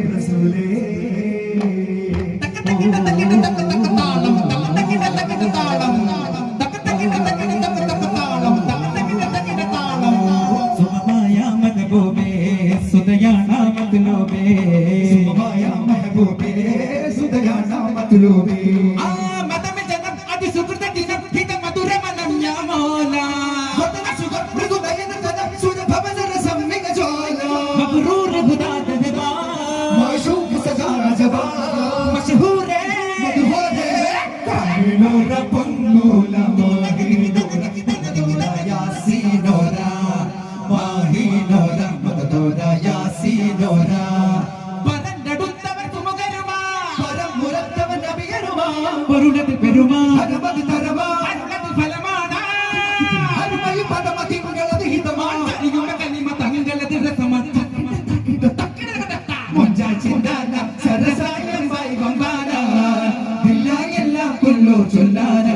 റസൂലേ സുമമായ മഹബൂബേ സുദയാന മത്ലൂബേ സുമമായ മഹബൂബേ സുദയാന മത്ലൂബേ ആ മതമ ജനം അതിസുകൃത ദിനം ഹിത മധുരമനം യാമോല വദന സുഖ മൃദുദയന ജനം സുര ഭവന രസം മിക ജ്വാല മബ്റൂർ ഖുദാ ദബാ മാശൂഖ സജാന ജബാ മശഹൂർ മധുഹോരെ കാമിനോര പൊന്നൂല മോഹിനോര യാസീനോര മാഹിനോര മദദോര യാസീനോര പൊരുളത്തിൽ പെരുമാ അനവധി തരമാ അനവധി ഫലമാണാ അരുമൈ പദമതിങ്ങളത് ഹിതമാണ് അറിയുടെ കലിമ തങ്ങളത് രസമാണ് മുഞ്ചാ ചിന്താന സരസായം വൈവമ്പാന ദില്ലായെല്ലാം കൊല്ലോ ചൊല്ലാന